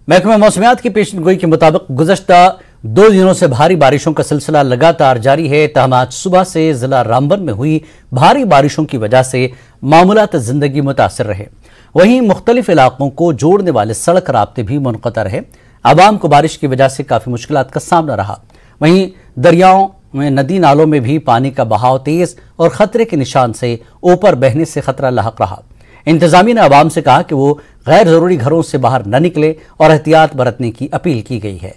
महकमा मौसमियात की पेशगोई के मुताबिक गुज़श्ता 2 दिनों से भारी बारिशों का सिलसिला लगातार जारी है। तहम आज सुबह से जिला रामबन में हुई भारी बारिशों की वजह से मामूलात जिंदगी मुतासर रहे। वहीं मुख्तलिफ इलाकों को जोड़ने वाले सड़क राब्ते भी मुनक़ता रहे। आवाम को बारिश की वजह से काफी मुश्किलात का सामना रहा। वहीं दरियाओं में, नदी नालों में भी पानी का बहाव तेज और खतरे के निशान से ऊपर बहने से खतरा लाहक रहा। इंतजामिया ने आवाम से कहा कि वो गैर जरूरी घरों से बाहर न निकले और एहतियात बरतने की अपील की गई है।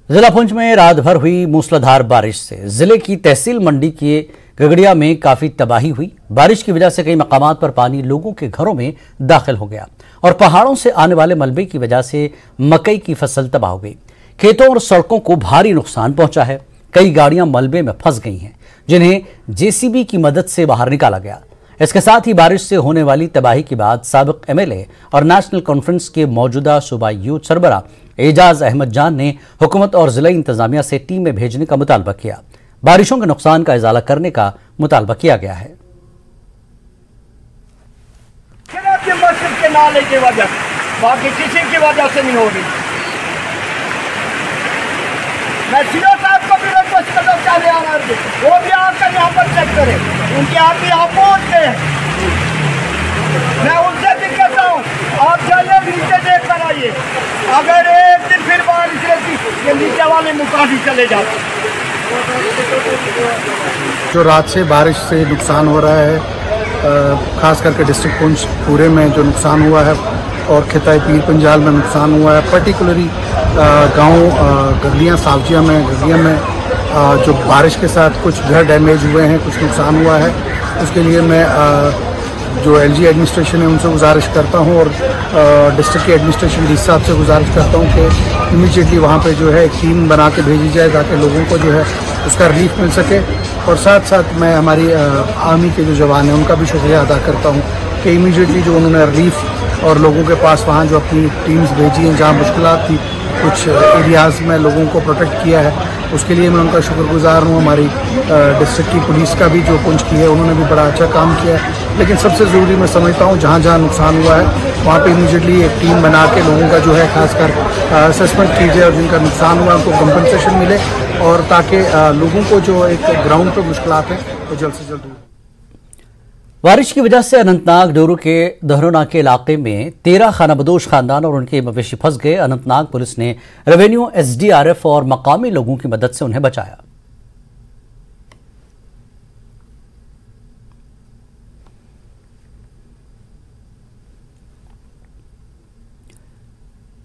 जिला पुंछ में रात भर हुई मूसलाधार बारिश से जिले की तहसील मंडी के गगड़िया में काफी तबाही हुई। बारिश की वजह से कई मकामात पर पानी लोगों के घरों में दाखिल हो गया और पहाड़ों से आने वाले मलबे की वजह से मकई की फसल तबाह हो गई। खेतों और सड़कों को भारी नुकसान पहुंचा है। कई गाड़ियां मलबे में फंस गई हैं, जिन्हें जेसीबी की मदद से बाहर निकाला गया। इसके साथ ही बारिश से होने वाली तबाही के बाद साबिक एमएलए और नेशनल कॉन्फ्रेंस के मौजूदा सूबाई यूथ सरबराह एजाज अहमद जान ने हुकूमत और जिला इंतजामिया से टीमें भेजने का मुतालबा किया। बारिशों के नुकसान का इजाला करने का मुतालबा किया गया है। मस्जिद के नाले की वजह, बाकी किसी की वजह से नहीं हो रही। मैं सीओ साहब को भी रिक्वेस्ट करता हूँ, चाहे आ रहा है वो भी आकर यहाँ पर चेक करें, उनके आप भी यहाँ पहुँचते हैं। मैं उनसे भी कहता हूँ, आप जाइए नीचे देख कर आइए। अगर एक दिन फिर बारिश रहती, ये नीचे वाले मुकामी चले जाते। जो रात से बारिश से नुकसान हो रहा है, खास करके डिस्ट्रिक्ट पुंछ पूरे में जो नुकसान हुआ है और खिताई पीर पंजाल में नुकसान हुआ है, पर्टिकुलरली गांव गगड़िया सावजिया में गगड़िया में जो बारिश के साथ कुछ घर डैमेज हुए हैं, कुछ नुकसान हुआ है। उसके लिए मैं जो एलजी एडमिनिस्ट्रेशन है उनसे गुजारिश करता हूं और डिस्ट्रिक्ट के एडमिनिस्ट्रेशन डी साहब से गुजारिश करता हूं कि इमीडिएटली वहां पे जो है एक टीम बना के भेजी जाए ताकि लोगों को जो है उसका रिलीफ मिल सके। और साथ साथ मैं हमारी आर्मी के जो जवान हैं उनका भी शुक्रिया अदा करता हूं कि इमीडिएटली जो उन्होंने रिलीफ और लोगों के पास वहाँ जो अपनी टीम्स भेजी हैं, जहाँ मुश्किलात थी कुछ एरियाज़ में लोगों को प्रोटेक्ट किया है, उसके लिए मैं उनका शुक्रगुजार हूँ। हमारी डिस्ट्रिक्ट की पुलिस का भी जो पुंछ की है उन्होंने भी बड़ा अच्छा काम किया है। लेकिन सबसे ज़रूरी मैं समझता हूँ जहाँ जहाँ नुकसान हुआ है वहाँ पे इमीडिएटली एक टीम बना के लोगों का जो है खासकर असेसमेंट की जाए और जिनका नुकसान हुआ उनको कंपनसेशन मिले और ताकि लोगों को जो एक ग्राउंड पर मुश्किलात हैं वो जल्द से जल्द। बारिश की वजह से अनंतनाग डोरू के दहरोना के इलाके में 13 खानाबदोश खानदान और उनके मवेशी फंस गए। अनंतनाग पुलिस ने रेवेन्यू, एसडीआरएफ और मकामी लोगों की मदद से उन्हें बचाया।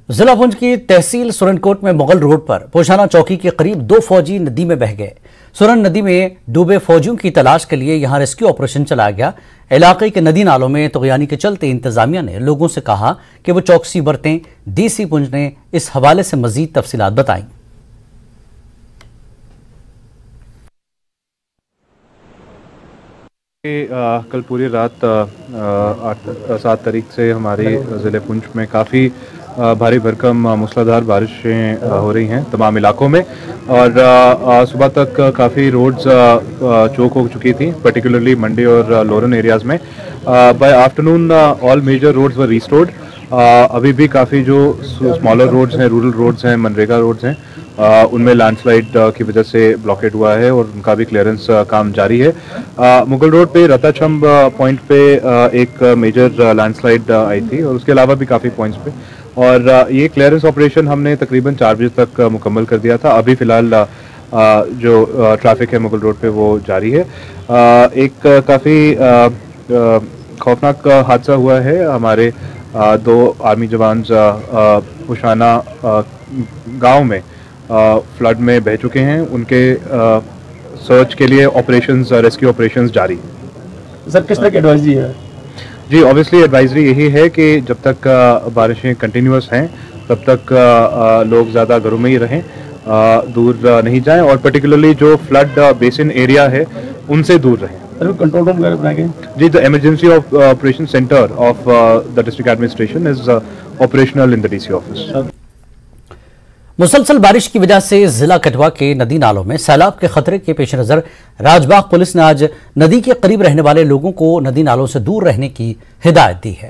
जिला पुंछ की तहसील सुरनकोट में मुगल रोड पर पोशाना चौकी के करीब 2 फौजी नदी में बह गए। सुरन नदी में डूबे फौजियों की तलाश के लिए यहां रेस्क्यू ऑपरेशन चलाया गया। इलाके के नदी नालों में तुग़यानी के चलते इंतजामिया ने लोगों से कहा कि वो चौकसी बरतें। डीसी पुंछ ने इस हवाले से मजीद तफसीलात बताई। कल पूरी रात 7 तारीख से हमारे ज़िले पुंछ में काफ़ी भारी भरकम मूसलाधार बारिशें हो रही हैं तमाम इलाकों में और सुबह तक काफ़ी रोड्स चोक हो चुकी थी, पर्टिकुलरली मंडी और लोरन एरियाज़ में। By afternoon all major roads were restored. अभी भी काफ़ी जो स्मॉलर रोड्स हैं, रूरल रोड्स हैं, मनरेगा रोड्स हैं, उनमें लैंडस्लाइड की वजह से ब्लॉकेड हुआ है और उनका भी क्लियरेंस काम जारी है। मुगल रोड पे रताचंब पॉइंट पे एक मेजर लैंडस्लाइड आई थी और उसके अलावा भी काफ़ी पॉइंट्स पे, और ये क्लियरेंस ऑपरेशन हमने तकरीबन 4 बजे तक मुकम्मल कर दिया था। अभी फ़िलहाल जो ट्रैफिक है मुगल रोड पे वो जारी है। एक काफ़ी खौफनाक हादसा हुआ है। हमारे 2 आर्मी जवान पुशाना गांव में फ्लड में बह चुके हैं। उनके सर्च के लिए ऑपरेशंस, रेस्क्यू ऑपरेशंस जारी। सर किस तरह की एडवाइजरी है? जी, ऑब्वियसली एडवाइजरी यही है कि जब तक बारिशें कंटिन्यूस हैं तब तक लोग ज़्यादा घरों में ही रहें, दूर नहीं जाएं और पर्टिकुलरली जो फ्लड बेसिन एरिया है उनसे दूर रहें। कंट्रोल रूम वगैरह बनाए गए? जी, the emergency operation centre of the district administration is operational in the DC office. मुसलसल बारिश की वजह से जिला कठुआ के नदी नालों में सैलाब के खतरे के पेश नजर राजबाग पुलिस ने आज नदी के करीब रहने वाले लोगों को नदी नालों से दूर रहने की हिदायत दी है।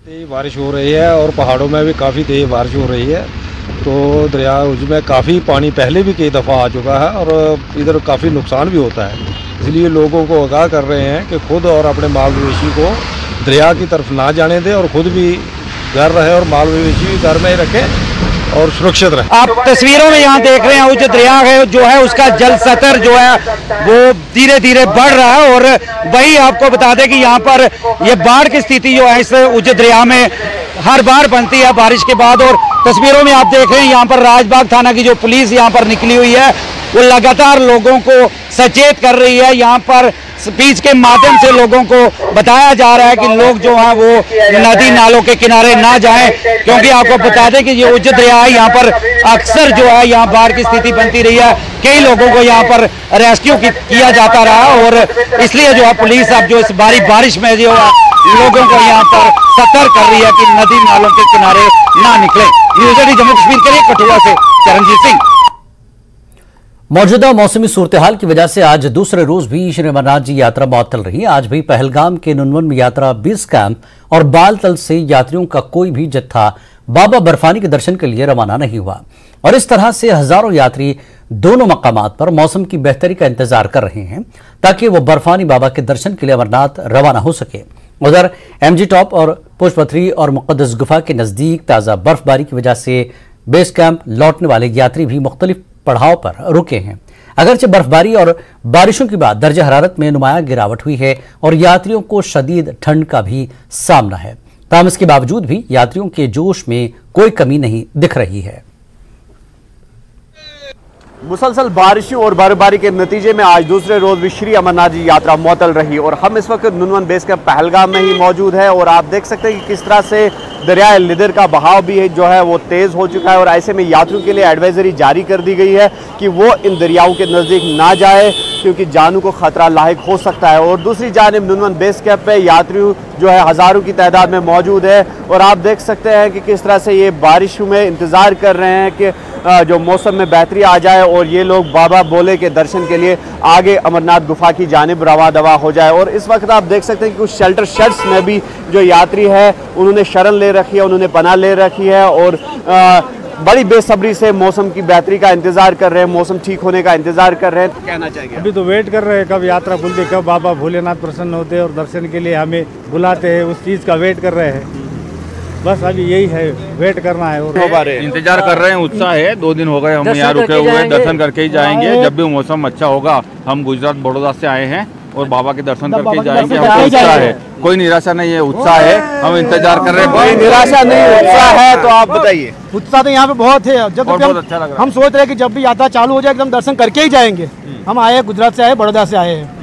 तेज बारिश हो रही है और पहाड़ों में भी काफ़ी तेज बारिश हो रही है, तो दरिया में काफ़ी पानी पहले भी कई दफ़ा आ चुका है और इधर काफ़ी नुकसान भी होता है। इसलिए लोगों को आगाह कर रहे हैं कि खुद और अपने माल मवेशी को दरिया की तरफ ना जाने दें और खुद भी घर रहे और माल मवेशी भी घर में ही रखें और सुरक्षित रहे। आप तस्वीरों में यहाँ देख रहे हैं उच्च दरिया है जो है उसका जल स्तर जो है वो धीरे धीरे बढ़ रहा है और वही आपको बता दें कि यहाँ पर ये बाढ़ की स्थिति जो है इस उच्च दरिया में हर बार बनती है बारिश के बाद। और तस्वीरों में आप देख रहे हैं यहाँ पर राजबाग थाना की जो पुलिस यहाँ पर निकली हुई है वो लगातार लोगों को सचेत कर रही है। यहाँ पर स्पीच के माध्यम से लोगों को बताया जा रहा है कि लोग जो हैं वो नदी नालों के किनारे ना जाएं, क्योंकि आपको बता दें कि ये उच्च दरिया है यहाँ पर अक्सर जो है यहाँ बाढ़ की स्थिति बनती रही है। कई लोगों को यहाँ पर रेस्क्यू किया जाता रहा और इसलिए जो है पुलिस अब जो इस बारी बारिश में जो है लोगों को यहाँ पर सतर्क कर रही है कि नदी नालों के किनारे ना निकले। जम्मू कश्मीर के लिए कठुआ से चरणजीत सिंह। मौजूदा मौसमी सूरत-ए-हाल की वजह से आज दूसरे रोज भी श्री अमरनाथ जी यात्रा मुअत्तल रही। आज भी पहलगाम के नुनवन में यात्रा बेस कैंप और बालतल से यात्रियों का कोई भी जत्था बाबा बर्फानी के दर्शन के लिए रवाना नहीं हुआ और इस तरह से हजारों यात्री दोनों मकामात पर मौसम की बेहतरी का इंतजार कर रहे हैं ताकि वो बर्फानी बाबा के दर्शन के लिए अमरनाथ रवाना हो सके। उधर एमजी टॉप और पुष्पथरी और मुक़द्दस गुफा के नजदीक ताज़ा बर्फबारी की वजह से बेस कैंप लौटने वाले यात्री भी मुख्तलिफ पड़ाव पर रुके हैं। अगरचे बर्फबारी और बारिशों के बाद दर्जा हरारत में नुमाया गिरावट हुई है और यात्रियों को शदीद ठंड का भी सामना है, ताहम इसके बावजूद भी यात्रियों के जोश में कोई कमी नहीं दिख रही है। मुसलसल बारिशों और बर्फबारी के नतीजे में आज दूसरे रोज भी श्री अमरनाथ जी यात्रा मुअत्तल रही और हम इस वक्त नुनवन बेस कैंप पहलगाम में ही मौजूद है और आप देख सकते हैं कि किस तरह से दरिया लिदर का बहाव भी है जो है वो तेज़ हो चुका है और ऐसे में यात्रियों के लिए एडवाइजरी जारी कर दी गई है कि वो इन दरियाओं के नज़दीक ना जाए क्योंकि जानों को खतरा लाहिक हो सकता है। और दूसरी जानिब नुनवन बेस कैंप पे यात्री जो है हज़ारों की तादाद में मौजूद है और आप देख सकते हैं कि किस तरह से ये बारिश में इंतज़ार कर रहे हैं कि जो मौसम में बेहतरी आ जाए और ये लोग बाबा बोले के दर्शन के लिए आगे अमरनाथ गुफा की जानिब रवा दवा हो जाए। और इस वक्त आप देख सकते हैं कि कुछ शेल्टर शेड्स में भी जो यात्री है उन्होंने शरण ले रखी है, उन्होंने पनाह ले रखी है और बड़ी बेसब्री से मौसम की बेहतरी का इंतजार कर रहे हैं, मौसम ठीक होने का इंतजार कर रहे हैं। तो कहना चाहेंगे अभी तो वेट कर रहे हैं कब यात्रा खुलती, कब बाबा भोलेनाथ प्रसन्न होते हैं और दर्शन के लिए हमें बुलाते हैं, उस चीज़ का वेट कर रहे हैं। बस अभी यही है, वेट करना है और इंतजार कर रहे हैं। उत्साह है, 2 दिन हो गए हम यहाँ रुके हुए, दर्शन करके ही जाएंगे। जब भी मौसम अच्छा होगा हम गुजरात बड़ौदा से आए हैं और बाबा के दर्शन करके जाएंगे। हमको उत्साह है, कोई निराशा नहीं है, उत्साह है, हम इंतजार कर रहे हैं। कोई निराशा नहीं, उत्साह है। तो आप बताइए। उत्साह तो यहाँ पे बहुत है। जब बहुत अच्छा लग रहा है। हम सोच रहे हैं कि जब भी यात्रा चालू हो जाए एकदम दर्शन करके ही जाएंगे। हम आए गुजरात से आए, बड़ौदा से आए हैं।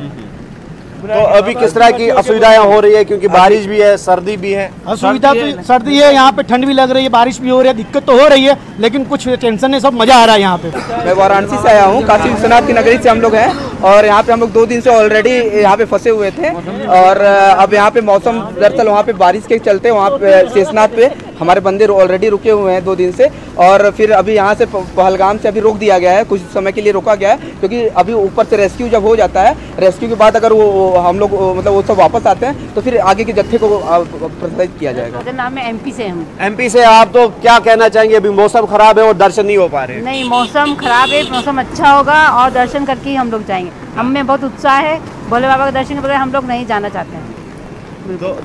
तो अभी किस तरह की असुविधाएं हो रही है क्योंकि बारिश भी है, सर्दी भी है? असुविधा तो सर्दी है, यहाँ पे ठंड भी लग रही है, बारिश भी हो रही है, दिक्कत तो हो रही है लेकिन कुछ टेंशन नहीं, सब मजा आ रहा है यहाँ पे। मैं वाराणसी से आया हूँ, काशी विश्वनाथ की नगरी से हम लोग हैं और यहाँ पे हम लोग 2 दिन से ऑलरेडी यहाँ पे फंसे हुए थे और अब यहाँ पे मौसम दरअसल वहाँ पे बारिश के चलते वहाँ पे शेषनाथ पे हमारे बंदे ऑलरेडी रुके हुए हैं 2 दिन से और फिर अभी यहाँ से पहलगाम से अभी रोक दिया गया है, कुछ समय के लिए रोका गया है क्योंकि अभी ऊपर से रेस्क्यू जब हो जाता है, रेस्क्यू के बाद अगर वो हम लोग मतलब वो सब वापस आते हैं तो फिर आगे के जत्थे को प्रसारित किया जाएगा। मेरा नाम है एमपी से हूँ। एमपी से आप तो क्या कहना चाहेंगे? अभी मौसम खराब है और दर्शन नहीं हो पा रहे? नहीं, मौसम खराब है, मौसम अच्छा होगा और दर्शन करके ही हम लोग जाएंगे। हमें बहुत उत्साह है, भोले बाबा का दर्शन के बगैर हम लोग नहीं जाना चाहते हैं।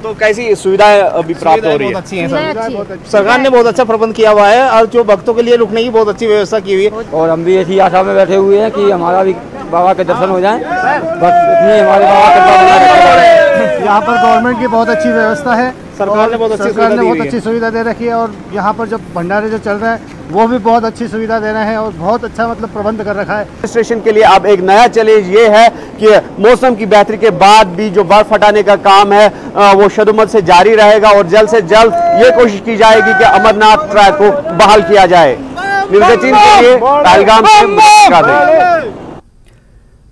तो कैसी सुविधाएं अभी प्राप्त हो रही है? अच्छी है, सरकार ने बहुत अच्छा प्रबंध किया हुआ है और जो भक्तों के लिए रुकने की बहुत अच्छी व्यवस्था की हुई है और हम भी ऐसी आशा में बैठे हुए हैं कि हमारा भी बाबा के दर्शन हो जाएं। बस इतनी हमारे बाबा के यहाँ पर गवर्नमेंट की बहुत अच्छी व्यवस्था है, सरकार ने बहुत अच्छी सुविधा दे रखी है और यहाँ पर जो भंडारे जो चल रहे हैं वो भी बहुत अच्छी सुविधा दे रहे हैं और बहुत अच्छा मतलब प्रबंध कर रखा है। स्टेशन के लिए अब एक नया चैलेंज ये है कि मौसम की बेहतरी के बाद भी जो बर्फ हटाने का काम है वो शदुमत से जारी रहेगा और जल्द से जल्द ये कोशिश की जाएगी कि अमरनाथ ट्रैक को बहाल किया जाए। न्यूज़ 18 के लिए पहलगाम से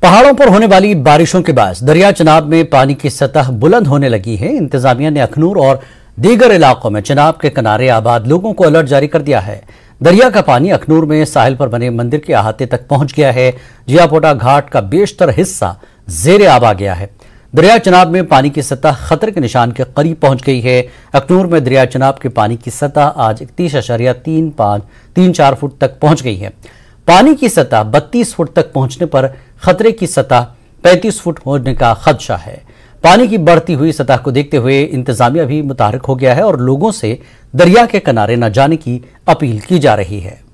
पहाड़ों पर होने वाली बारिशों के बाद दरिया चनाब में पानी की सतह बुलंद होने लगी है। इंतजामिया ने अखनूर और दीगर इलाकों में चिनाब के किनारे आबाद लोगों को अलर्ट जारी कर दिया है। दरिया का पानी अखनूर में साहिल पर बने मंदिर के अहाते तक पहुंच गया है। जियापोटा घाट का बेशतर हिस्सा जेर आब आ गया है। दरिया चिनाब में पानी की सतह खतरे के निशान के करीब पहुंच गई है। अखनूर में दरिया चिनाब के पानी की सतह आज 31.34 फुट तक पहुंच गई है। पानी की सतह 32 फुट तक पहुंचने पर खतरे की सतह 35 फुट होने का खदशा है। पानी की बढ़ती हुई सतह को देखते हुए इंतजामिया भी मुतहरिक हो गया है और लोगों से दरिया के किनारे न जाने की अपील की जा रही है।